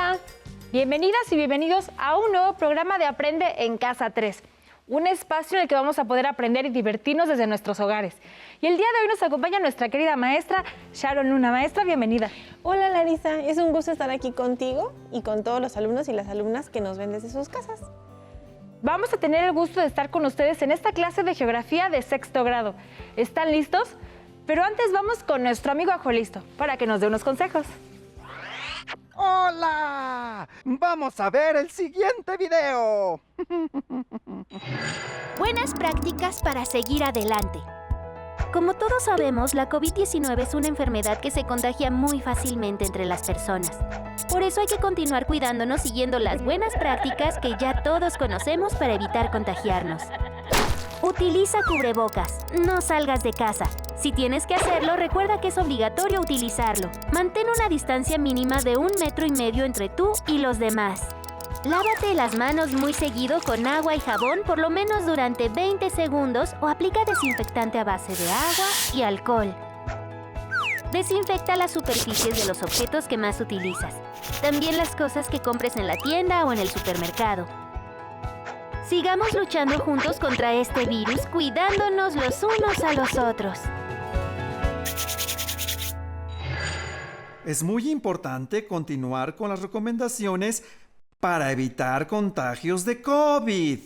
Hola, bienvenidas y bienvenidos a un nuevo programa de Aprende en Casa 3. Un espacio en el que vamos a poder aprender y divertirnos desde nuestros hogares. Y el día de hoy nos acompaña nuestra querida maestra Sharon Luna. Maestra, bienvenida. Hola Larisa, es un gusto estar aquí contigo y con todos los alumnos y las alumnas que nos ven desde sus casas. Vamos a tener el gusto de estar con ustedes en esta clase de geografía de sexto grado. ¿Están listos? Pero antes vamos con nuestro amigo Ajuelisto para que nos dé unos consejos. ¡Hola! Vamos a ver el siguiente video. Buenas prácticas para seguir adelante. Como todos sabemos, la COVID-19 es una enfermedad que se contagia muy fácilmente entre las personas. Por eso hay que continuar cuidándonos siguiendo las buenas prácticas que ya todos conocemos para evitar contagiarnos. Utiliza cubrebocas, no salgas de casa. Si tienes que hacerlo, recuerda que es obligatorio utilizarlo. Mantén una distancia mínima de 1,5 metros entre tú y los demás. Lávate las manos muy seguido con agua y jabón por lo menos durante 20 segundos o aplica desinfectante a base de agua y alcohol. Desinfecta las superficies de los objetos que más utilizas. También las cosas que compres en la tienda o en el supermercado. Sigamos luchando juntos contra este virus, cuidándonos los unos a los otros. Es muy importante continuar con las recomendaciones para evitar contagios de COVID.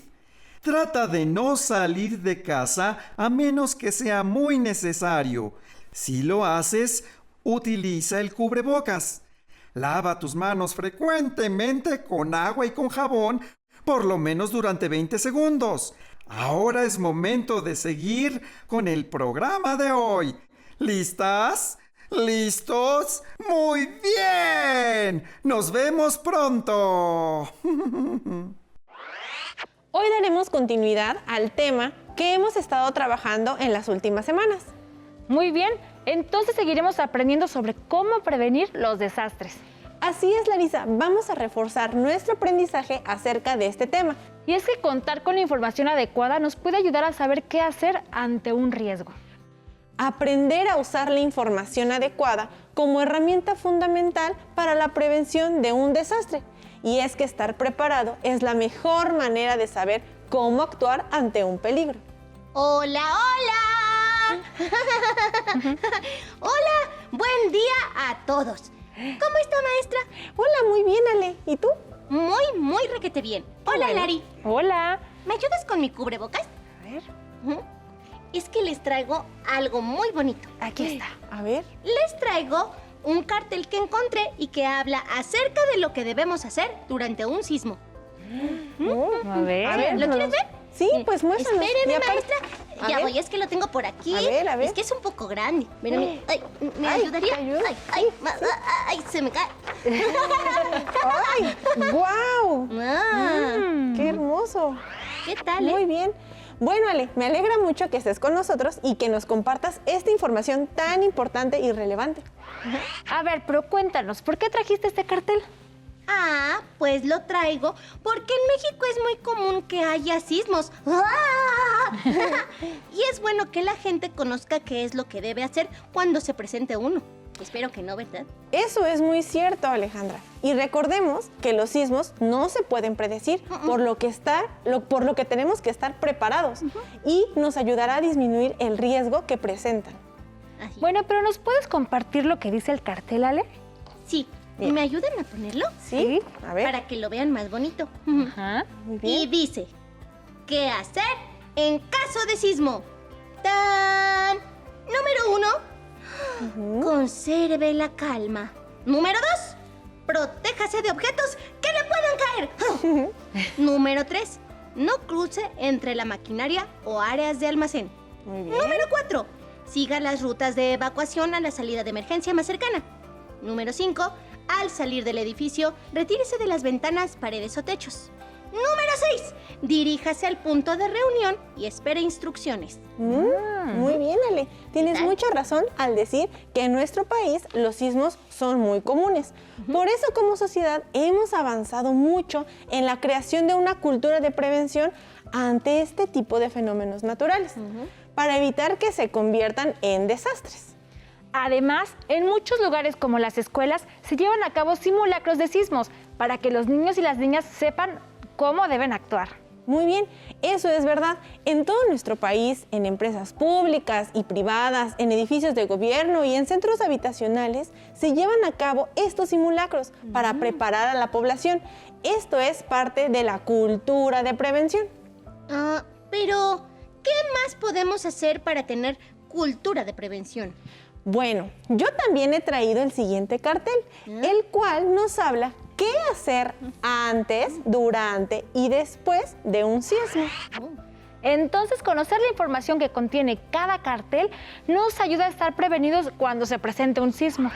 Trata de no salir de casa a menos que sea muy necesario. Si lo haces, utiliza el cubrebocas. Lava tus manos frecuentemente con agua y con jabón, por lo menos durante 20 segundos. Ahora es momento de seguir con el programa de hoy. ¿Listas? ¿Listos? ¡Muy bien! ¡Nos vemos pronto! Hoy daremos continuidad al tema que hemos estado trabajando en las últimas semanas. Muy bien, entonces seguiremos aprendiendo sobre cómo prevenir los desastres. Así es, Larisa, vamos a reforzar nuestro aprendizaje acerca de este tema. Y es que contar con la información adecuada nos puede ayudar a saber qué hacer ante un riesgo. Aprender a usar la información adecuada como herramienta fundamental para la prevención de un desastre. Y es que estar preparado es la mejor manera de saber cómo actuar ante un peligro. ¡Hola, hola! ¡Hola! ¡Buen día a todos! ¿Cómo está, maestra? Hola, muy bien, Ale. ¿Y tú? Muy requete bien. Hola, Bueno. Lari. Hola. ¿Me ayudas con mi cubrebocas? A ver, Es que les traigo algo muy bonito. Aquí está. a ver. Les traigo un cartel que encontré y que habla acerca de lo que debemos hacer durante un sismo. A ver. ¿Lo quieres ver? Sí, pues muéstranos. Espéreme, Y aparte- maestra. A Ya ver. voy, es que lo tengo por aquí. A ver, a ver. Es que es un poco grande. Mira, mira. Ay, ¿me Ay, ayudaría? te ayudo. Ay, se me cae. ¡Ay! ¡Guau! Ah, ¡Qué hermoso! ¿Qué tal? Muy bien. Bueno, Ale, me alegra mucho que estés con nosotros y que nos compartas esta información tan importante y relevante. A ver, pero cuéntanos, ¿por qué trajiste este cartel? Ah, pues lo traigo porque en México es muy común que haya sismos. ¡Ah! Y es bueno que la gente conozca qué es lo que debe hacer cuando se presente uno. Espero que no, ¿verdad? Eso es muy cierto, Alejandra. Y recordemos que los sismos no se pueden predecir, por lo que tenemos que estar preparados y nos ayudará a disminuir el riesgo que presentan. Así. Bueno, pero ¿nos puedes compartir lo que dice el cartel, Ale? Sí. Bien. ¿Me ayudan a ponerlo? ¿Sí? A ver. Para que lo vean más bonito. Ajá. Muy Y bien. dice, ¿qué hacer en caso de sismo? ¡Tan! Número 1, conserve la calma. Número 2, protéjase de objetos que le puedan caer. Número 3, no cruce entre la maquinaria o áreas de almacén. Muy bien. Número 4, siga las rutas de evacuación a la salida de emergencia más cercana. Número 5, al salir del edificio, retírese de las ventanas, paredes o techos. Número 6, diríjase al punto de reunión y espere instrucciones. Muy bien, Ale. Tienes tal? mucha razón al decir que en nuestro país los sismos son muy comunes. Por eso, como sociedad, hemos avanzado mucho en la creación de una cultura de prevención ante este tipo de fenómenos naturales, para evitar que se conviertan en desastres. Además, en muchos lugares como las escuelas se llevan a cabo simulacros de sismos para que los niños y las niñas sepan cómo deben actuar. Muy bien, eso es verdad. En todo nuestro país, en empresas públicas y privadas, en edificios de gobierno y en centros habitacionales, se llevan a cabo estos simulacros para preparar a la población. Esto es parte de la cultura de prevención. Pero, ¿qué más podemos hacer para tener cultura de prevención? Bueno, yo también he traído el siguiente cartel, el cual nos habla qué hacer antes, durante y después de un sismo. Entonces, conocer la información que contiene cada cartel nos ayuda a estar prevenidos cuando se presente un sismo.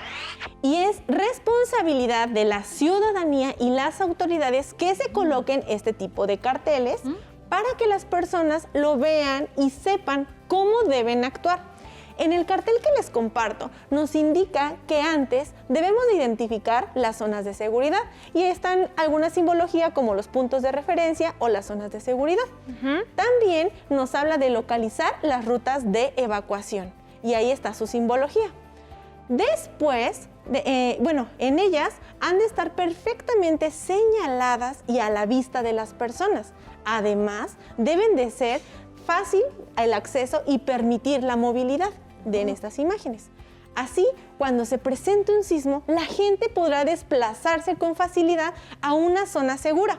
Y es responsabilidad de la ciudadanía y las autoridades que se coloquen este tipo de carteles para que las personas lo vean y sepan cómo deben actuar. En el cartel que les comparto nos indica que antes debemos de identificar las zonas de seguridad y están alguna simbología como los puntos de referencia o las zonas de seguridad. También nos habla de localizar las rutas de evacuación y ahí está su simbología. Después, en ellas han de estar perfectamente señaladas y a la vista de las personas. Además, deben de ser fácil el acceso y permitir la movilidad en estas imágenes. Así, cuando se presente un sismo, la gente podrá desplazarse con facilidad a una zona segura.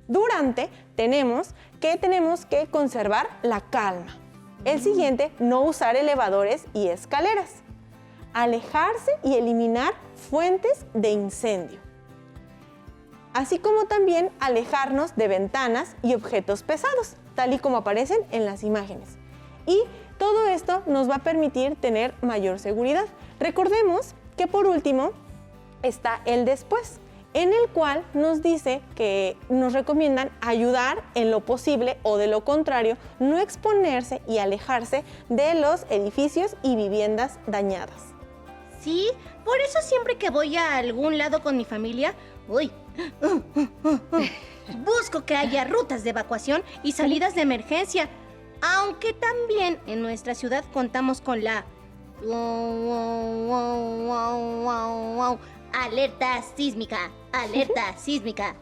Durante, tenemos que conservar la calma. El siguiente, no usar elevadores y escaleras. Alejarse y eliminar fuentes de incendio. Así como también alejarnos de ventanas y objetos pesados, tal y como aparecen en las imágenes. Y todo esto nos va a permitir tener mayor seguridad. Recordemos que por último está el después, en el cual nos dice que nos recomiendan ayudar en lo posible o de lo contrario, no exponerse y alejarse de los edificios y viviendas dañadas. Sí, por eso siempre que voy a algún lado con mi familia, busco que haya rutas de evacuación y salidas de emergencia. Aunque también en nuestra ciudad contamos con la alerta sísmica, alerta sísmica.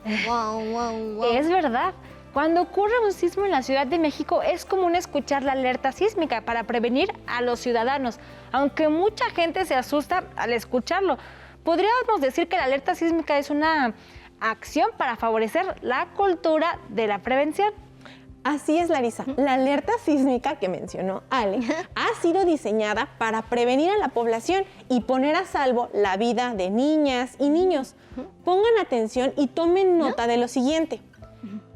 Es verdad. Cuando ocurre un sismo en la Ciudad de México es común escuchar la alerta sísmica para prevenir a los ciudadanos, aunque mucha gente se asusta al escucharlo. Podríamos decir que la alerta sísmica es una acción para favorecer la cultura de la prevención. Así es, Larisa. La alerta sísmica que mencionó Ale ha sido diseñada para prevenir a la población y poner a salvo la vida de niñas y niños. Pongan atención y tomen nota de lo siguiente.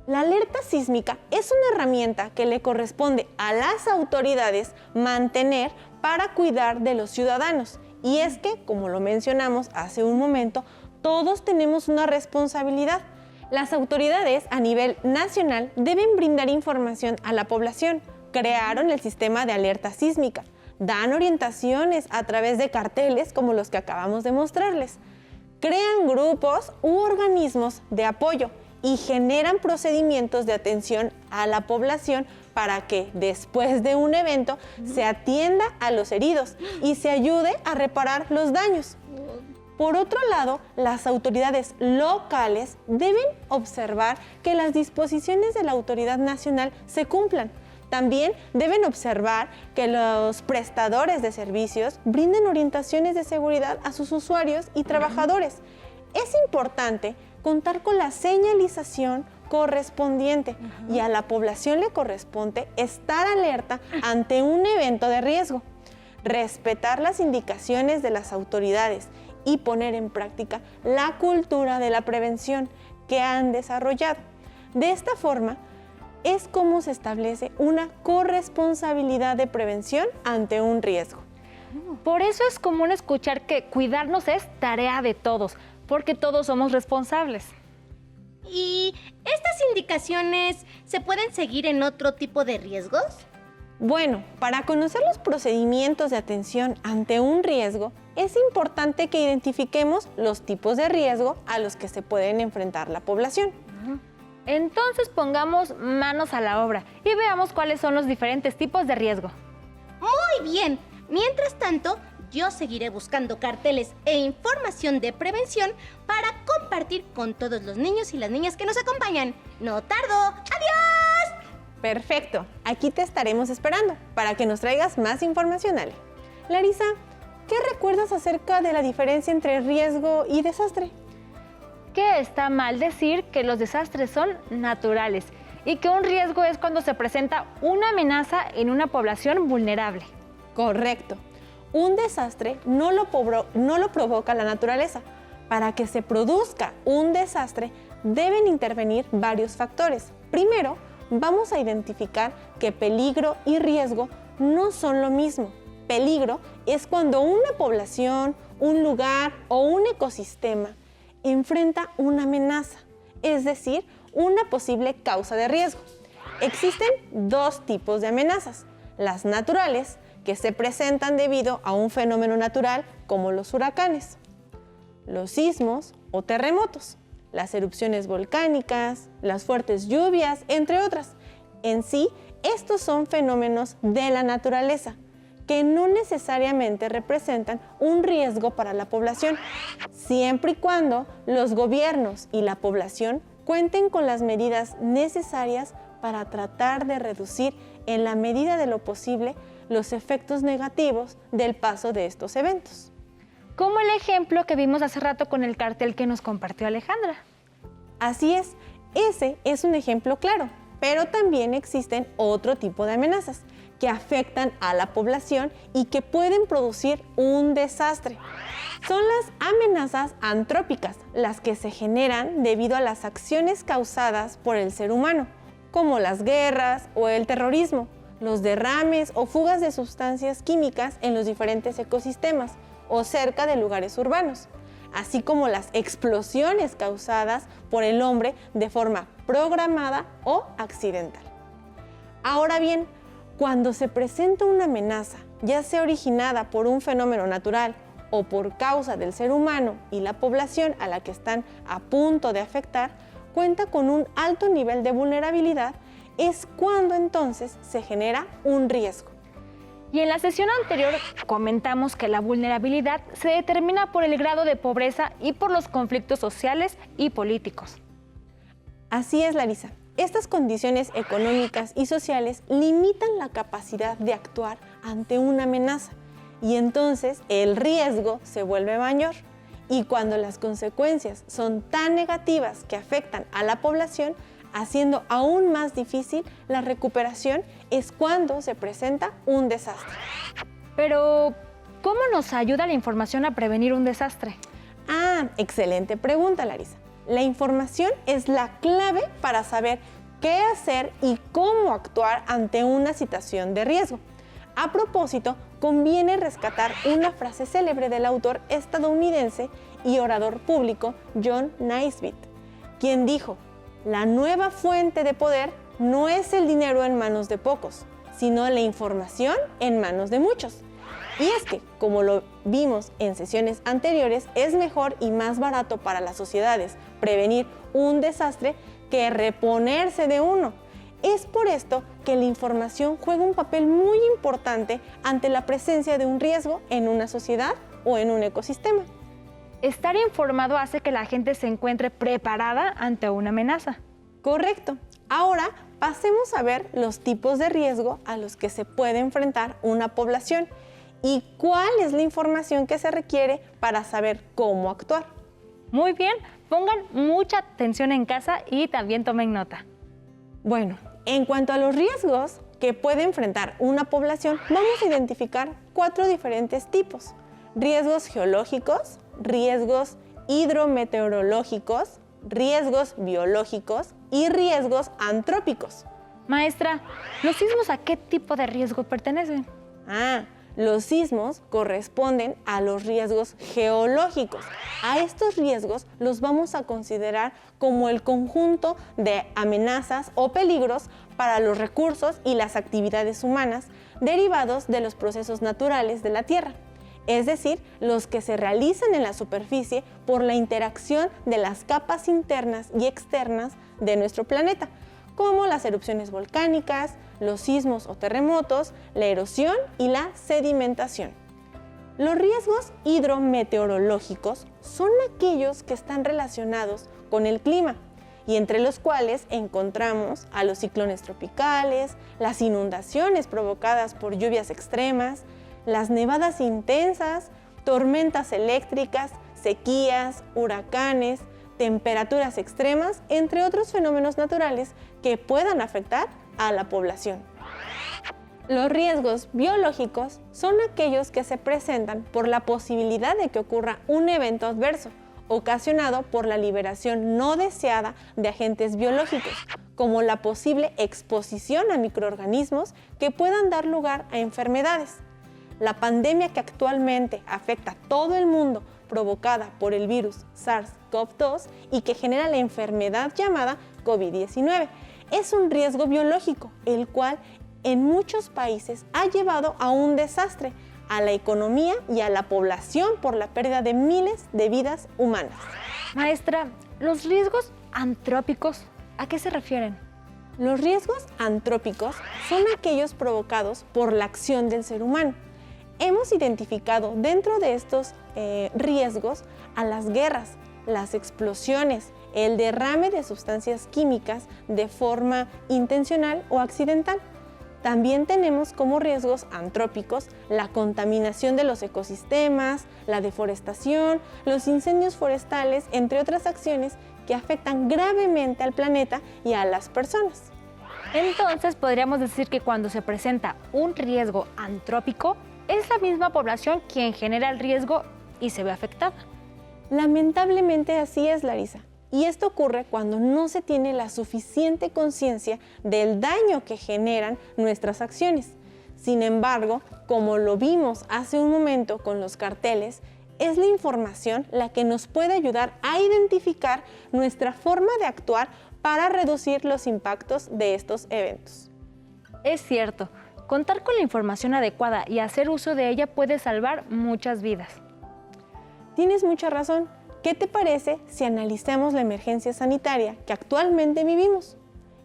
La alerta sísmica es una herramienta que le corresponde a las autoridades mantener para cuidar de los ciudadanos. Y es que, como lo mencionamos hace un momento, todos tenemos una responsabilidad. Las autoridades a nivel nacional deben brindar información a la población. Crearon el sistema de alerta sísmica. Dan orientaciones a través de carteles como los que acabamos de mostrarles. Crean grupos u organismos de apoyo y generan procedimientos de atención a la población para que después de un evento se atienda a los heridos y se ayude a reparar los daños. Por otro lado, las autoridades locales deben observar que las disposiciones de la autoridad nacional se cumplan. También deben observar que los prestadores de servicios brinden orientaciones de seguridad a sus usuarios y trabajadores. Es importante contar con la señalización correspondiente y a la población le corresponde estar alerta ante un evento de riesgo, respetar las indicaciones de las autoridades y poner en práctica la cultura de la prevención que han desarrollado. De esta forma, es como se establece una corresponsabilidad de prevención ante un riesgo. Por eso es común escuchar que cuidarnos es tarea de todos, porque todos somos responsables. ¿Y estas indicaciones se pueden seguir en otro tipo de riesgos? Bueno, para conocer los procedimientos de atención ante un riesgo, es importante que identifiquemos los tipos de riesgo a los que se pueden enfrentar la población. Entonces pongamos manos a la obra y veamos cuáles son los diferentes tipos de riesgo. Muy bien. Mientras tanto, yo seguiré buscando carteles e información de prevención para compartir con todos los niños y las niñas que nos acompañan. ¡No tardo! ¡Adiós! Perfecto, aquí te estaremos esperando para que nos traigas más información, Ale. Larisa, ¿qué recuerdas acerca de la diferencia entre riesgo y desastre? Que está mal decir que los desastres son naturales y que un riesgo es cuando se presenta una amenaza en una población vulnerable. Correcto. Un desastre no lo provoca la naturaleza. Para que se produzca un desastre, deben intervenir varios factores. Primero, vamos a identificar que peligro y riesgo no son lo mismo. Peligro es cuando una población, un lugar o un ecosistema enfrenta una amenaza, es decir, una posible causa de riesgo. Existen dos tipos de amenazas: las naturales, que se presentan debido a un fenómeno natural como los huracanes, los sismos o terremotos, las erupciones volcánicas, las fuertes lluvias, entre otras. En sí, estos son fenómenos de la naturaleza que no necesariamente representan un riesgo para la población, siempre y cuando los gobiernos y la población cuenten con las medidas necesarias para tratar de reducir en la medida de lo posible los efectos negativos del paso de estos eventos. Como el ejemplo que vimos hace rato con el cartel que nos compartió Alejandra. Así es, ese es un ejemplo claro, pero también existen otro tipo de amenazas que afectan a la población y que pueden producir un desastre. Son las amenazas antrópicas, las que se generan debido a las acciones causadas por el ser humano, como las guerras o el terrorismo, los derrames o fugas de sustancias químicas en los diferentes ecosistemas o cerca de lugares urbanos, así como las explosiones causadas por el hombre de forma programada o accidental. Ahora bien, cuando se presenta una amenaza, ya sea originada por un fenómeno natural o por causa del ser humano y la población a la que están a punto de afectar, cuenta con un alto nivel de vulnerabilidad, es cuando entonces se genera un riesgo. Y en la sesión anterior comentamos que la vulnerabilidad se determina por el grado de pobreza y por los conflictos sociales y políticos. Así es, Larisa. Estas condiciones económicas y sociales limitan la capacidad de actuar ante una amenaza y entonces el riesgo se vuelve mayor. Y cuando las consecuencias son tan negativas que afectan a la población, haciendo aún más difícil la recuperación, es cuando se presenta un desastre. Pero, ¿cómo nos ayuda la información a prevenir un desastre? Ah, excelente pregunta, Larisa. La información es la clave para saber qué hacer y cómo actuar ante una situación de riesgo. A propósito, conviene rescatar una frase célebre del autor estadounidense y orador público John Naisbitt, quien dijo: "La nueva fuente de poder no es el dinero en manos de pocos, sino la información en manos de muchos". Y es que, como lo vimos en sesiones anteriores, es mejor y más barato para las sociedades prevenir un desastre que reponerse de uno. Es por esto que la información juega un papel muy importante ante la presencia de un riesgo en una sociedad o en un ecosistema. Estar informado hace que la gente se encuentre preparada ante una amenaza. Correcto. Ahora pasemos a ver los tipos de riesgo a los que se puede enfrentar una población y cuál es la información que se requiere para saber cómo actuar. Muy bien, pongan mucha atención en casa y también tomen nota. Bueno, en cuanto a los riesgos que puede enfrentar una población, vamos a identificar 4 diferentes tipos: riesgos geológicos, riesgos hidrometeorológicos, riesgos biológicos y riesgos antrópicos. Maestra, ¿los sismos a qué tipo de riesgo pertenecen? Los sismos corresponden a los riesgos geológicos. A estos riesgos los vamos a considerar como el conjunto de amenazas o peligros para los recursos y las actividades humanas derivados de los procesos naturales de la Tierra, es decir, los que se realizan en la superficie por la interacción de las capas internas y externas de nuestro planeta, como las erupciones volcánicas, los sismos o terremotos, la erosión y la sedimentación. Los riesgos hidrometeorológicos son aquellos que están relacionados con el clima y entre los cuales encontramos a los ciclones tropicales, las inundaciones provocadas por lluvias extremas, las nevadas intensas, tormentas eléctricas, sequías, huracanes, temperaturas extremas, entre otros fenómenos naturales que puedan afectar a la población. Los riesgos biológicos son aquellos que se presentan por la posibilidad de que ocurra un evento adverso, ocasionado por la liberación no deseada de agentes biológicos, como la posible exposición a microorganismos que puedan dar lugar a enfermedades. La pandemia que actualmente afecta a todo el mundo, provocada por el virus SARS-CoV-2 y que genera la enfermedad llamada COVID-19, es un riesgo biológico, el cual en muchos países ha llevado a un desastre a la economía y a la población por la pérdida de miles de vidas humanas. Maestra, ¿los riesgos antrópicos a qué se refieren? Los riesgos antrópicos son aquellos provocados por la acción del ser humano. Hemos identificado dentro de estos riesgos a las guerras, las explosiones, el derrame de sustancias químicas de forma intencional o accidental. También tenemos como riesgos antrópicos la contaminación de los ecosistemas, la deforestación, los incendios forestales, entre otras acciones que afectan gravemente al planeta y a las personas. Entonces, podríamos decir que cuando se presenta un riesgo antrópico, es la misma población quien genera el riesgo y se ve afectada. Lamentablemente así es, Larisa. Y esto ocurre cuando no se tiene la suficiente conciencia del daño que generan nuestras acciones. Sin embargo, como lo vimos hace un momento con los carteles, es la información la que nos puede ayudar a identificar nuestra forma de actuar para reducir los impactos de estos eventos. Es cierto, contar con la información adecuada y hacer uso de ella puede salvar muchas vidas. Tienes mucha razón. ¿Qué te parece si analizamos la emergencia sanitaria que actualmente vivimos?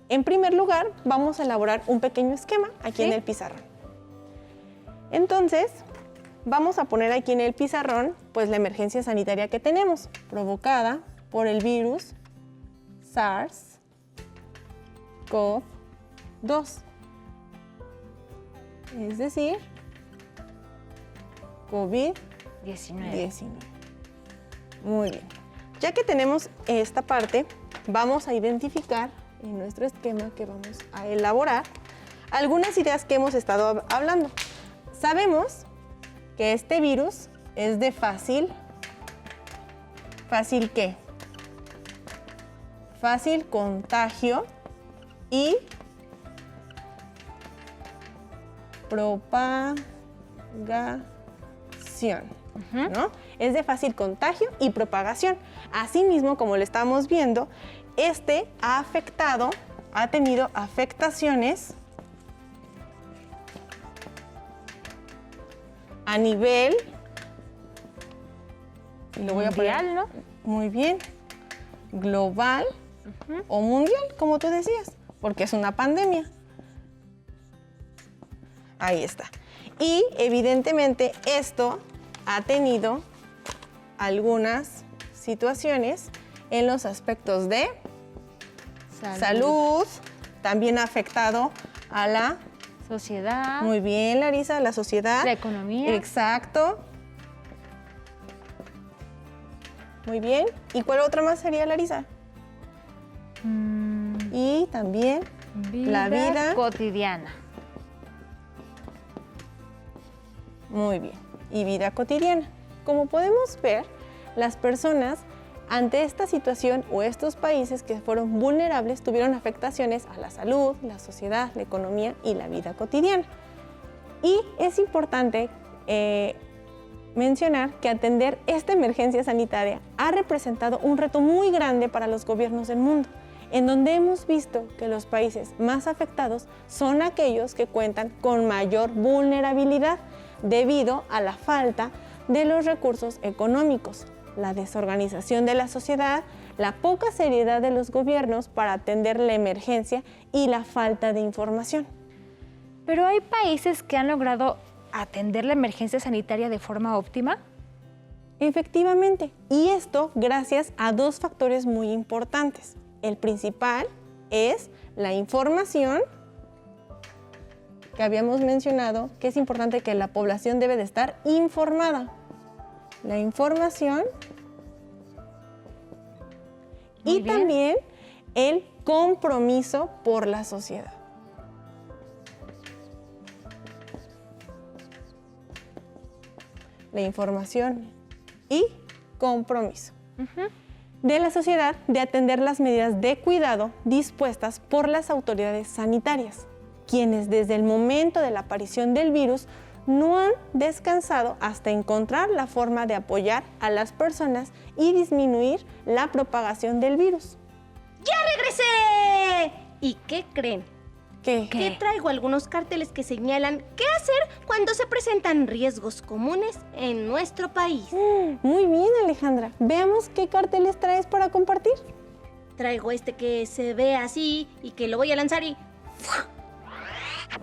En primer lugar, vamos a elaborar un pequeño esquema aquí en el pizarrón. Entonces, vamos a poner aquí en el pizarrón pues la emergencia sanitaria que tenemos, provocada por el virus SARS-CoV-2. Es decir, COVID-19. Muy bien. Ya que tenemos esta parte, vamos a identificar en nuestro esquema que vamos a elaborar algunas ideas que hemos estado hablando. Sabemos que este virus es de ¿fácil qué? Fácil contagio y propagación. ¿No? Es de fácil contagio y propagación. Asimismo, como lo estamos viendo, este ha tenido afectaciones a nivel lo voy a mundial, ¿no? Muy bien, global o mundial, como tú decías, porque es una pandemia. Ahí está. Y evidentemente esto ha tenido algunas situaciones en los aspectos de salud, también ha afectado a la sociedad. Muy bien, Larisa, la sociedad. La economía. Exacto. Muy bien. ¿Y cuál otra más sería, Larisa? Y también la vida cotidiana. Muy bien. Y vida cotidiana. Como podemos ver, las personas ante esta situación o estos países que fueron vulnerables tuvieron afectaciones a la salud, la sociedad, la economía y la vida cotidiana. Y es importante mencionar que atender esta emergencia sanitaria ha representado un reto muy grande para los gobiernos del mundo, en donde hemos visto que los países más afectados son aquellos que cuentan con mayor vulnerabilidad debido a la falta de los recursos económicos, la desorganización de la sociedad, la poca seriedad de los gobiernos para atender la emergencia y la falta de información. Pero hay países que han logrado atender la emergencia sanitaria de forma óptima? Efectivamente, y esto gracias a dos factores muy importantes. El principal es la información, que habíamos mencionado que es importante que la población debe de estar informada. La información Muy y bien. también el compromiso por la sociedad. La información y compromiso de la sociedad de atender las medidas de cuidado dispuestas por las autoridades sanitarias, quienes desde el momento de la aparición del virus no han descansado hasta encontrar la forma de apoyar a las personas y disminuir la propagación del virus. ¡Ya regresé! ¿Y qué creen? ¿Qué? Que traigo algunos carteles que señalan qué hacer cuando se presentan riesgos comunes en nuestro país. Muy bien, Alejandra. Veamos qué carteles traes para compartir. Traigo este que se ve así y que lo voy a lanzar y... ¡fua!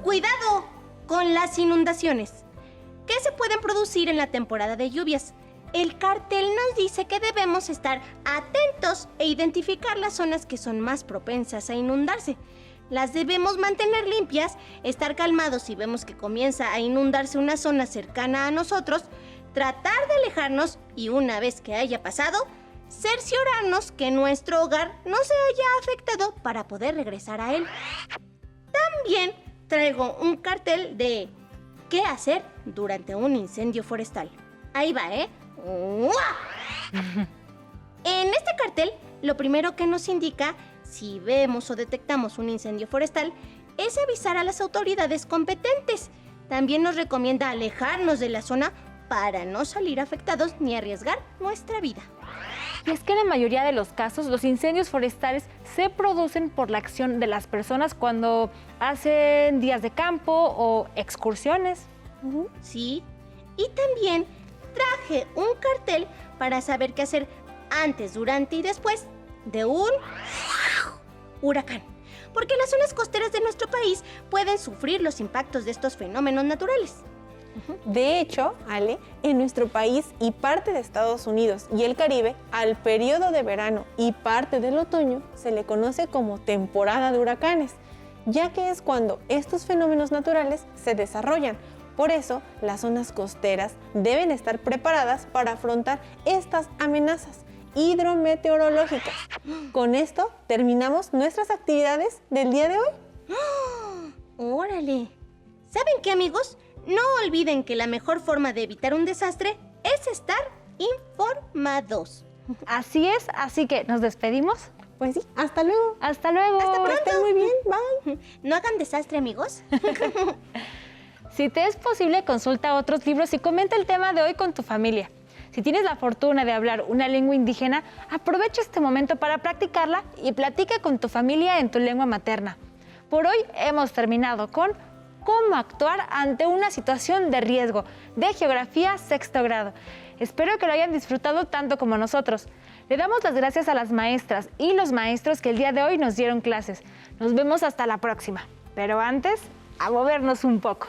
¡Cuidado con las inundaciones! ¿Qué se pueden producir en la temporada de lluvias? El cartel nos dice que debemos estar atentos e identificar las zonas que son más propensas a inundarse. Las debemos mantener limpias, estar calmados si vemos que comienza a inundarse una zona cercana a nosotros, tratar de alejarnos y una vez que haya pasado, cerciorarnos que nuestro hogar no se haya afectado para poder regresar a él. También traigo un cartel de qué hacer durante un incendio forestal. Ahí va, ¿eh? ¡Uah! En este cartel, lo primero que nos indica si vemos o detectamos un incendio forestal es avisar a las autoridades competentes. También nos recomienda alejarnos de la zona para no salir afectados ni arriesgar nuestra vida. Y es que en la mayoría de los casos los incendios forestales se producen por la acción de las personas cuando hacen días de campo o excursiones. Sí, y también traje un cartel para saber qué hacer antes, durante y después de un huracán. Porque las zonas costeras de nuestro país pueden sufrir los impactos de estos fenómenos naturales. De hecho, Ale, en nuestro país y parte de Estados Unidos y el Caribe, al periodo de verano y parte del otoño se le conoce como temporada de huracanes, ya que es cuando estos fenómenos naturales se desarrollan. Por eso, las zonas costeras deben estar preparadas para afrontar estas amenazas hidrometeorológicas. Con esto terminamos nuestras actividades del día de hoy. ¡Órale! ¿Saben qué, amigos? No olviden que la mejor forma de evitar un desastre es estar informados. Así es, así que nos despedimos. Pues sí, hasta luego. Hasta luego. Hasta pronto. Que estén muy bien, bye. No hagan desastre, amigos. Si te es posible, consulta otros libros y comenta el tema de hoy con tu familia. Si tienes la fortuna de hablar una lengua indígena, aprovecha este momento para practicarla y platica con tu familia en tu lengua materna. Por hoy hemos terminado con cómo actuar ante una situación de riesgo de Geografía 6º grado. Espero que lo hayan disfrutado tanto como nosotros. Le damos las gracias a las maestras y los maestros que el día de hoy nos dieron clases. Nos vemos hasta la próxima. Pero antes, a movernos un poco.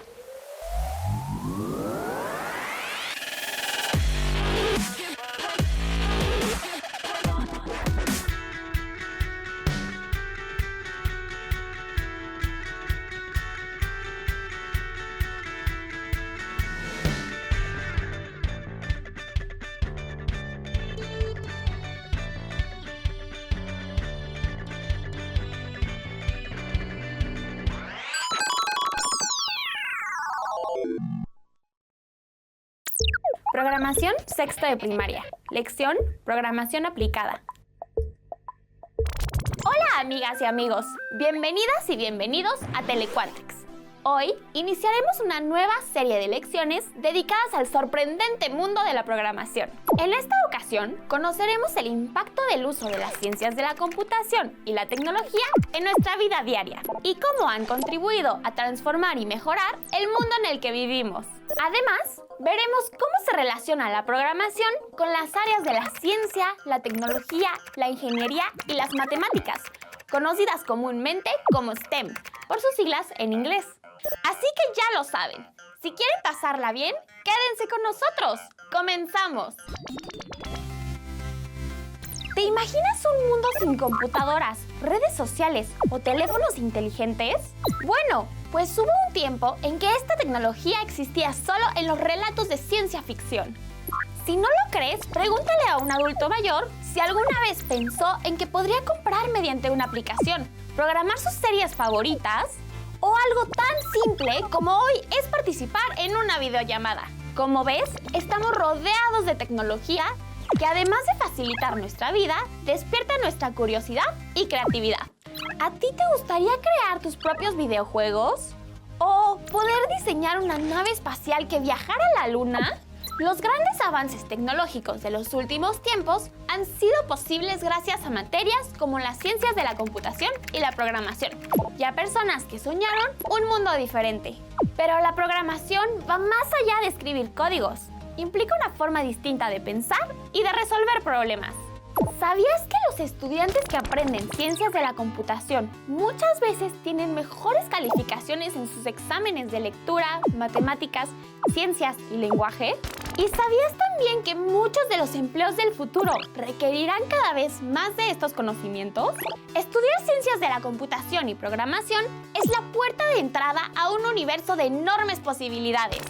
Programación sexto de primaria. Lección Programación aplicada. Hola amigas y amigos, bienvenidas y bienvenidos a Telequatrix. Hoy iniciaremos una nueva serie de lecciones dedicadas al sorprendente mundo de la programación. En esta ocasión conoceremos el impacto del uso de las ciencias de la computación y la tecnología en nuestra vida diaria y cómo han contribuido a transformar y mejorar el mundo en el que vivimos. Además, veremos cómo se relaciona la programación con las áreas de la ciencia, la tecnología, la ingeniería y las matemáticas, conocidas comúnmente como STEM, por sus siglas en inglés. Así que ya lo saben, Si quieren pasarla bien, quédense con nosotros. ¡Comenzamos! ¿Te imaginas un mundo sin computadoras, redes sociales o teléfonos inteligentes? Bueno, pues hubo un tiempo en que esta tecnología existía solo en los relatos de ciencia ficción. Si no lo crees, pregúntale a un adulto mayor si alguna vez pensó en que podría comprar mediante una aplicación, programar sus series favoritas o algo tan simple como hoy es participar en una videollamada. Como ves, estamos rodeados de tecnología que además de facilitar nuestra vida, despierta nuestra curiosidad y creatividad. ¿A ti te gustaría crear tus propios videojuegos? ¿O poder diseñar una nave espacial que viajara a la Luna? Los grandes avances tecnológicos de los últimos tiempos han sido posibles gracias a materias como las ciencias de la computación y la programación, y a personas que soñaron un mundo diferente. Pero la programación va más allá de escribir códigos. Implica una forma distinta de pensar y de resolver problemas. ¿Sabías que los estudiantes que aprenden ciencias de la computación muchas veces tienen mejores calificaciones en sus exámenes de lectura, matemáticas, ciencias y lenguaje? ¿Y sabías también que muchos de los empleos del futuro requerirán cada vez más de estos conocimientos? Estudiar ciencias de la computación y programación es la puerta de entrada a un universo de enormes posibilidades.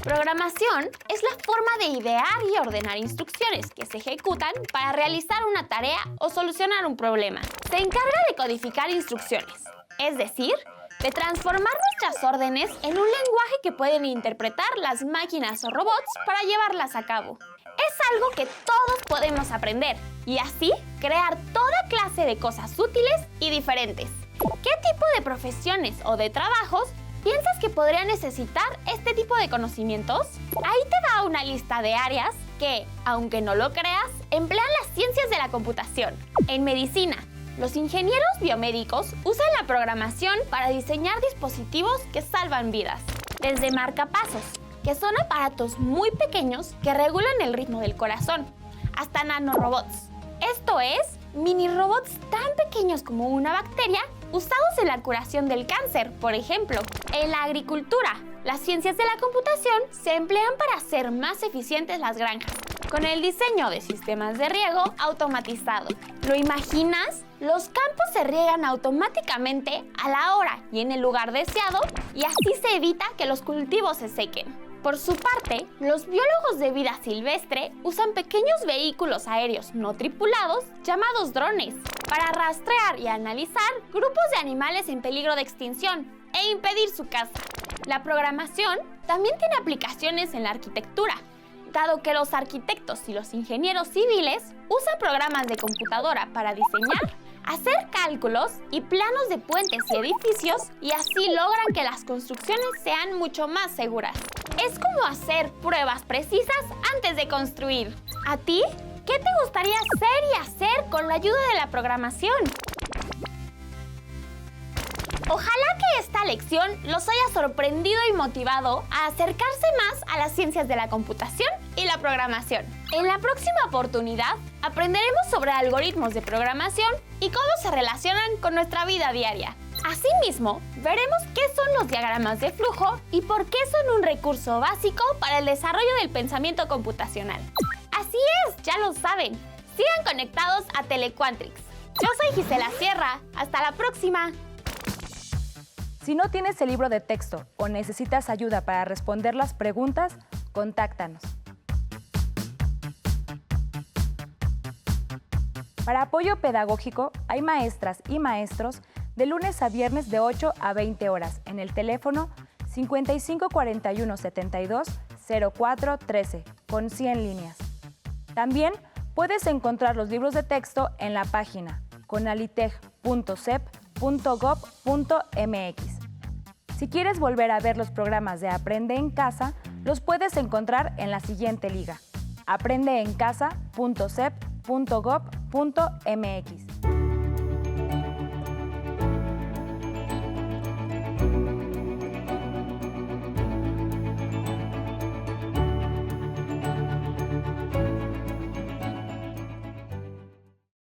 Programación es la forma de idear y ordenar instrucciones que se ejecutan para realizar una tarea o solucionar un problema. Se encarga de codificar instrucciones, es decir, de transformar nuestras órdenes en un lenguaje que pueden interpretar las máquinas o robots para llevarlas a cabo. Es algo que todos podemos aprender y así crear toda clase de cosas útiles y diferentes. ¿Qué tipo de profesiones o de trabajos piensas que podría necesitar este tipo de conocimientos? Ahí te va una lista de áreas que, aunque no lo creas, emplean las ciencias de la computación. En medicina, los ingenieros biomédicos usan la programación para diseñar dispositivos que salvan vidas. Desde marcapasos, que son aparatos muy pequeños que regulan el ritmo del corazón, hasta nanorobots. Esto es, mini robots tan pequeños como una bacteria usados en la curación del cáncer, por ejemplo. En la agricultura, las ciencias de la computación se emplean para hacer más eficientes las granjas, con el diseño de sistemas de riego automatizado. ¿Lo imaginas? Los campos se riegan automáticamente a la hora y en el lugar deseado, y así se evita que los cultivos se sequen. Por su parte, los biólogos de vida silvestre usan pequeños vehículos aéreos no tripulados llamados drones para rastrear y analizar grupos de animales en peligro de extinción e impedir su caza. La programación también tiene aplicaciones en la arquitectura, dado que los arquitectos y los ingenieros civiles usan programas de computadora para diseñar, hacer cálculos y planos de puentes y edificios, y así logran que las construcciones sean mucho más seguras. Es como hacer pruebas precisas antes de construir. ¿A ti? ¿Qué te gustaría ser y hacer con la ayuda de la programación? Ojalá que esta lección los haya sorprendido y motivado a acercarse más a las ciencias de la computación y la programación. En la próxima oportunidad aprenderemos sobre algoritmos de programación y cómo se relacionan con nuestra vida diaria. Asimismo, veremos qué son los diagramas de flujo y por qué son un recurso básico para el desarrollo del pensamiento computacional. Así es, ya lo saben. Sigan conectados a Telequantrix. Yo soy Gisela Sierra. Hasta la próxima. Si no tienes el libro de texto o necesitas ayuda para responder las preguntas, contáctanos. Para apoyo pedagógico, hay maestras y maestros de lunes a viernes de 8 a 20 horas en el teléfono 55 41 72 04 13 con 100 líneas. También puedes encontrar los libros de texto en la página conaliteg.sep.gov.mx. Si quieres volver a ver los programas de Aprende en Casa, los puedes encontrar en la siguiente liga: aprendeencasa.sep.gov.mx.